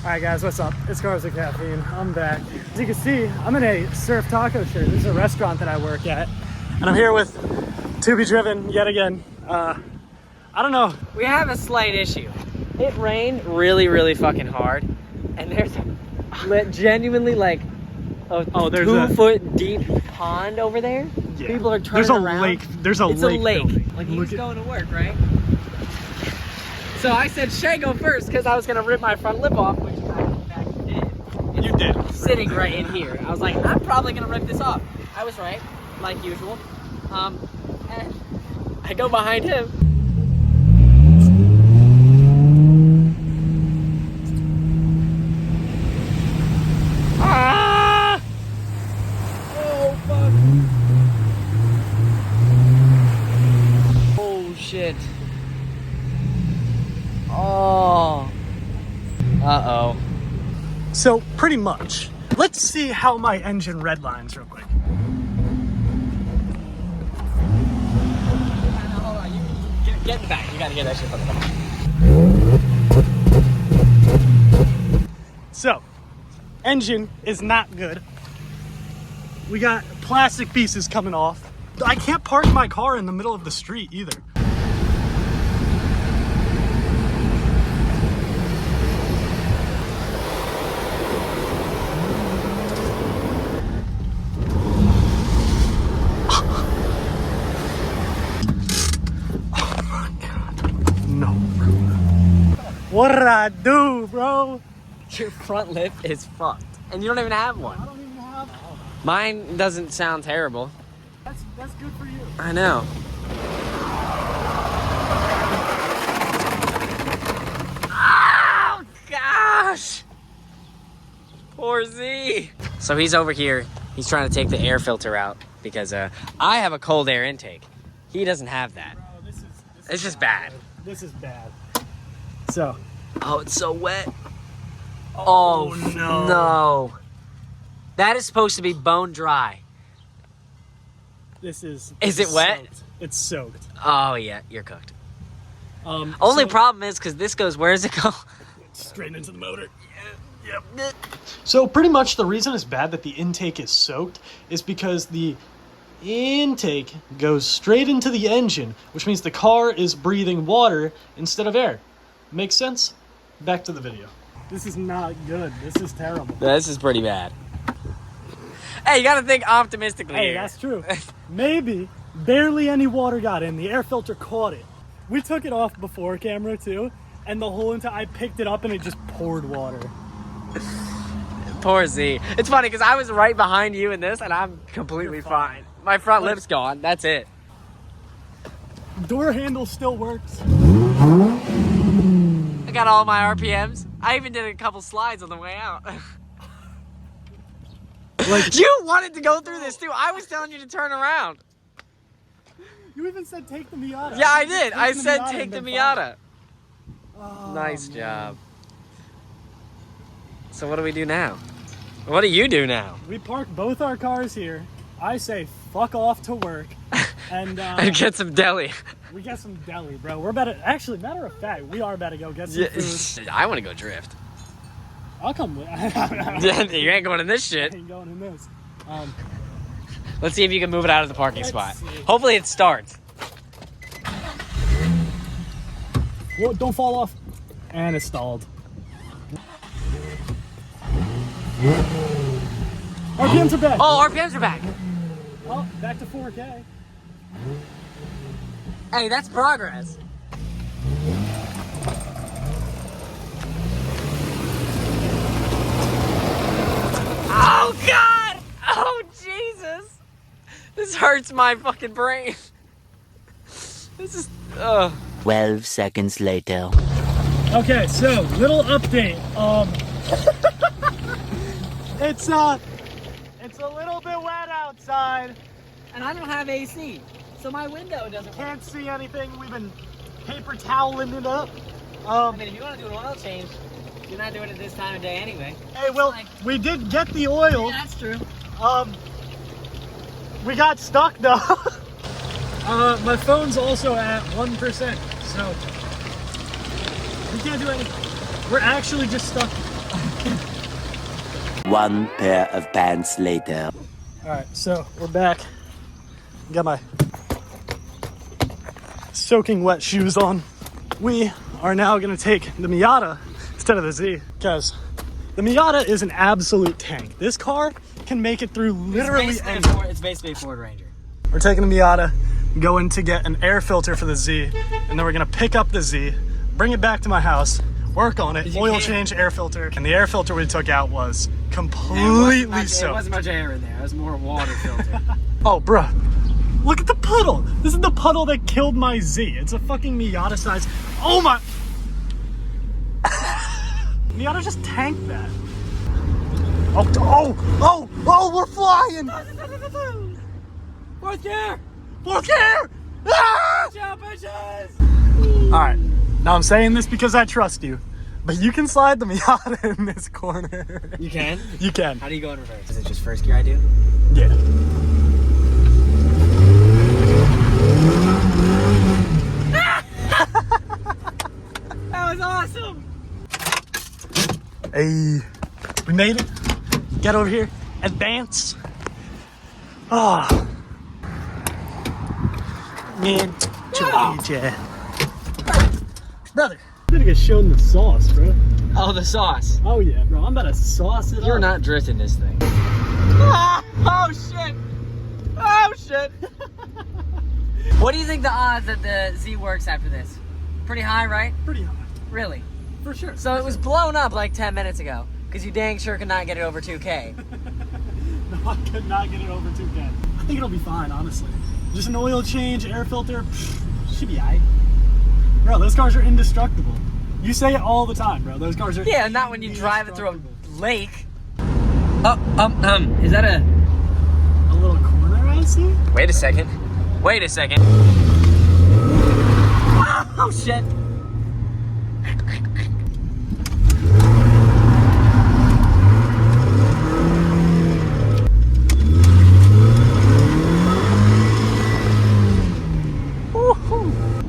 Alright guys, what's up? It's CarsWCaffeine. I'm back. As you can see, I'm in a surf taco shirt. This is a restaurant that I work at. And I'm here with To Be Driven yet again. I don't know. We have a slight issue. It rained really fucking hard. And there's genuinely like a 2 foot deep pond over there. Yeah. People are turning around. There's a lake. It's a lake. Building. Like he's going to work, right? So I said, Shay, go first, because I was going to rip my front lip off, which I in fact did. You did. Sitting right in here. I was like, I'm probably going to rip this off. I was right, like usual. And I go behind him. Ah! Oh, fuck. Oh, shit. Oh. Uh-oh. So, pretty much. Let's see how my engine redlines real quick. Hold on, get back. You gotta get that shit from the back. So, engine is not good. We got plastic pieces coming off. I can't park my car in the middle of the street either. What did I do, bro? Your front lip is fucked. And you don't even have one. I don't even have one. Mine doesn't sound terrible. That's good for you. I know. Oh, gosh. Poor Z. So he's over here. He's trying to take the air filter out because I have a cold air intake. He doesn't have that. Bro, It's just bad. This is bad. So. Oh, it's so wet. Oh, no. No. That is supposed to be bone dry. This is it wet? Soaked. It's soaked. Oh, yeah. You're cooked. Only problem is because this goes, where does it go? Straight into the motor. Yeah. Yep. So pretty much the reason it's bad that the intake is soaked is because the intake goes straight into the engine, which means the car is breathing water instead of air. Makes sense? Back to the video. This is not good. This is terrible. This is pretty bad. Hey, you gotta think optimistically. Hey, here. that's true. Maybe barely any water got in. The air filter caught it. We took it off before camera too, and the whole entire I picked it up and it just poured water. Poor Z. It's funny because I was right behind you in this, and I'm completely fine. My front lip's gone. That's it. Door handle still works. I got all my RPMs. I even did a couple slides on the way out. Like you wanted to go through this too. I was telling you to turn around. You even said take the Miata. Yeah, I did. I said take the Miata. Oh, nice job. So what do we do now? What do you do now? We park both our cars here. I say fuck off to work. And get some deli. We get some deli, bro. We're about to, actually, matter of fact, we are about to go get some food. I want to go drift. I'll come with. You ain't going in this shit. I ain't going in this. Let's see if you can move it out of the parking spot. See. Hopefully it starts. Whoa, don't fall off. And it stalled. RPMs are back. Oh, RPMs are back. Oh, back to 4K. Hey, that's progress. Oh, God! Oh, Jesus! This hurts my fucking brain. This is... 12 seconds later. Okay, so, little update. It's a little bit wet outside. And I don't have AC, so my window doesn't work. Can't see anything. We've been paper toweling it up. I mean, if you want to do an oil change, you're not doing it this time of day anyway. Hey, well, we did get the oil. Yeah, that's true. We got stuck though. My phone's also at 1%, so we can't do anything. We're actually just stuck. One pair of pants later. Alright, so we're back. Got my soaking wet shoes on. We are now gonna take the Miata instead of the Z, because the Miata is an absolute tank. This car can make it through literally anything. It's basically a Ford Ranger. We're taking the Miata, going to get an air filter for the Z, and then we're gonna pick up the Z, bring it back to my house, work on it, oil change, air filter, and the air filter we took out was completely soaked. It wasn't much air in there. It was more water filter. Oh, bruh. Look at the puddle. This is the puddle that killed my Z. It's a fucking Miata size. Oh my. Miata just tanked that. Oh, we're flying. Fourth gear! Fourth gear. Ah! Jump bitches! All right. Now I'm saying this because I trust you, but you can slide the Miata in this corner. You can? You can. How do you go in reverse? Is it just first gear I do? Yeah. That was awesome! Hey, we made it. Get over here. Advance. Ah. Man, brother, I'm gonna get shown the sauce, bro. Oh, the sauce. Oh yeah, bro. I'm about to sauce it You're up. not drifting this thing. Oh shit! Oh shit! What do you think the odds that the Z works after this? Pretty high, right? Pretty high, Really? for sure. So it was blown up like 10 minutes ago, because you dang sure could not get it over 2K. No, I could not get it over 2K. I think it'll be fine, honestly. Just an oil change, air filter, should be alright. Bro, those cars are indestructible. You say it all the time, bro. Those cars are. Yeah, not when you drive it through a lake. Is that a little corner I see? Wait a second. Wait a second. Oh shit.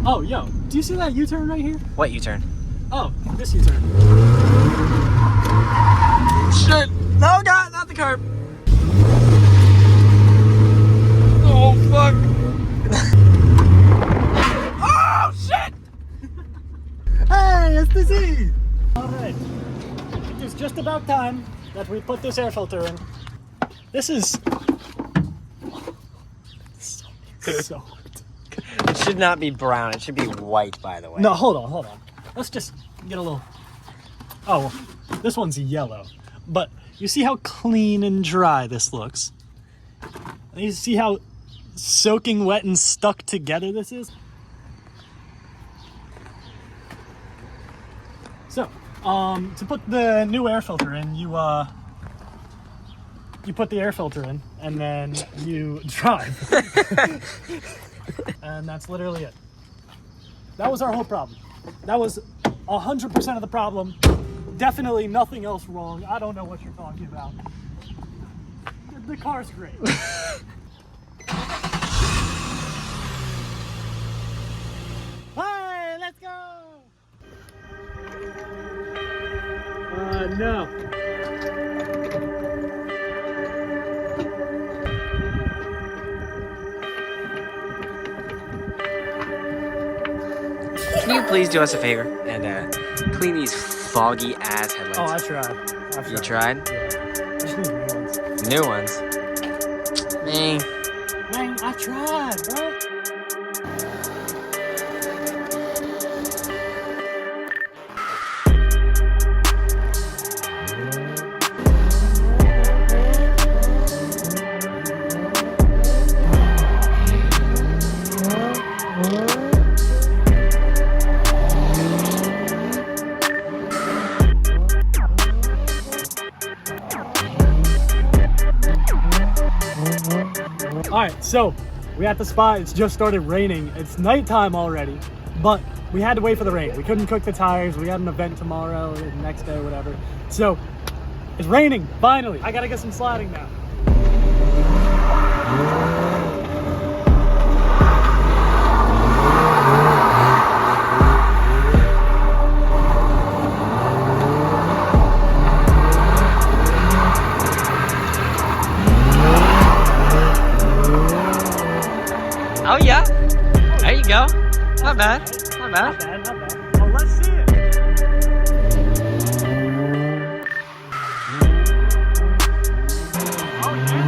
Oh, yo, do you see that U-turn right here? What U-turn? Oh, this U-turn. Shit. No, God, not the curb. Oh, fuck. Oh, shit. Hey, it's the Z! Alright, it is just about time that we put this air filter in. This is so It should not be brown. It should be white, by the way. No, hold on. Let's just get a little. Oh, well, this one's yellow. But you see how clean and dry this looks? And you see how soaking wet and stuck together this is? So, to put the new air filter in, you put the air filter in, and then you drive. And that's literally it. That was our whole problem. That was 100% of the problem. Definitely nothing else wrong. I don't know what you're talking about. The car's great. Hey, let's go! No. Can you please do us a favor and clean these foggy ass headlights? Oh, I tried. You tried? Yeah. I just need new ones. New ones. Man. Man, I tried, bro. Alright, so we're at the spot. It's just started raining. It's nighttime already, but we had to wait for the rain. We couldn't cook the tires. We had an event tomorrow, or the next day, whatever. So it's raining, finally. I gotta get some sliding now. Not bad. Not bad. Not bad, not bad. Well, let's see it. Oh, yeah.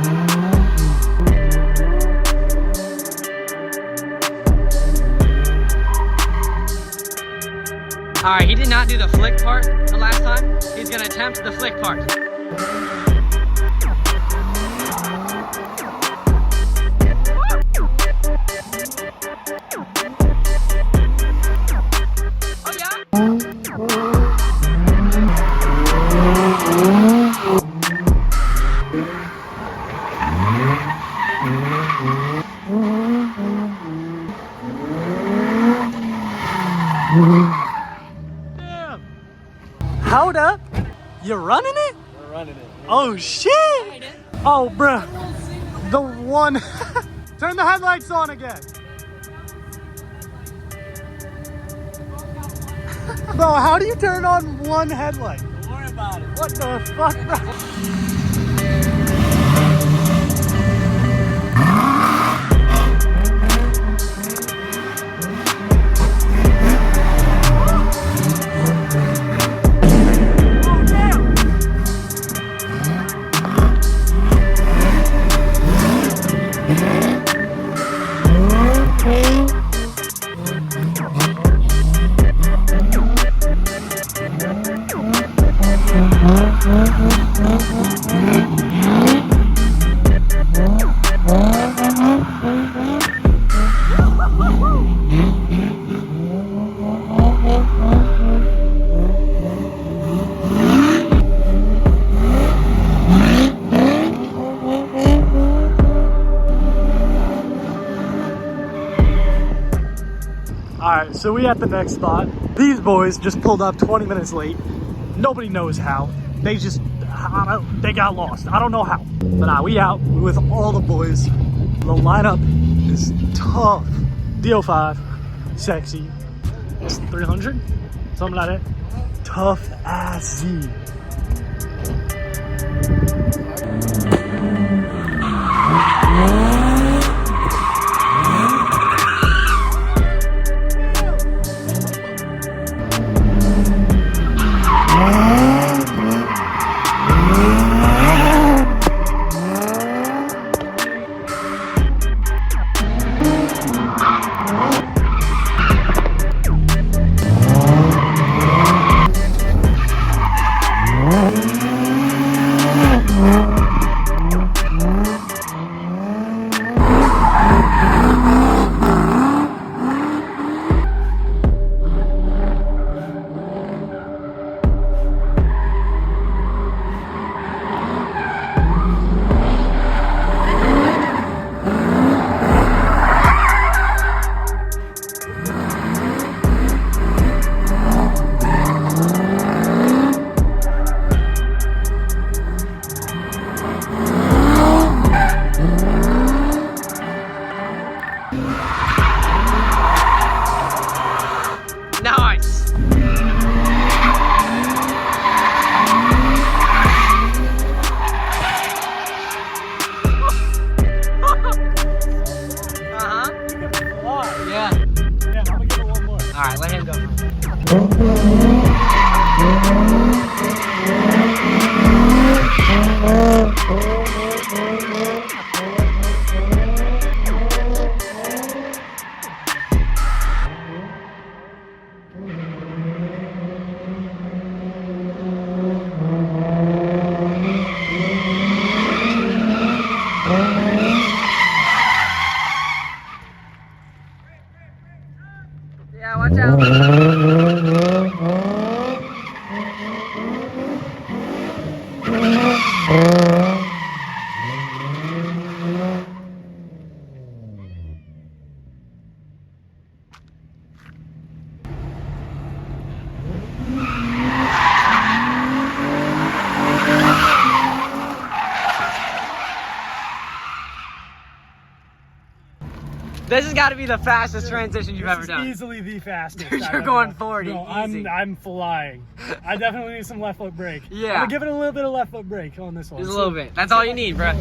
Alright, he did not do the flick part the last time. He's gonna attempt the flick part. Oh yeah? Damn. Hold up. You running it? We're running it. Oh, shit. Oh, bruh. The one. Turn the headlights on again. Bro, how do you turn on one headlight? Don't worry about it. What the fuck, bro? Alright, so we at the next spot. These boys just pulled up 20 minutes late. Nobody knows how. They just, they got lost. I don't know how. But we out with all the boys. The lineup is tough. DO5, sexy, 300, something like that. Tough as Z. Nice. Yeah. Yeah, I'm gonna give it one more. All right, let him go. Yeah, watch out. This has got to be the fastest transition you've ever done. Easily the fastest. Dude, I've you're ever going done. 40. No, Easy. I'm flying. I definitely need some left foot brake. Yeah. I'm gonna give it a little bit of left foot brake on this one. Just a little bit. That's all you need, bro.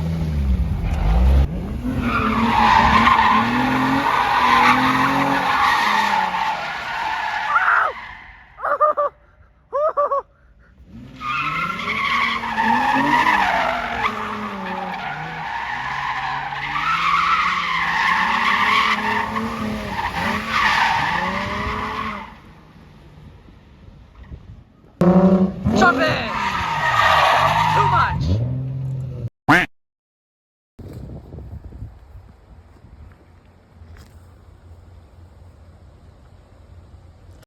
Stop it!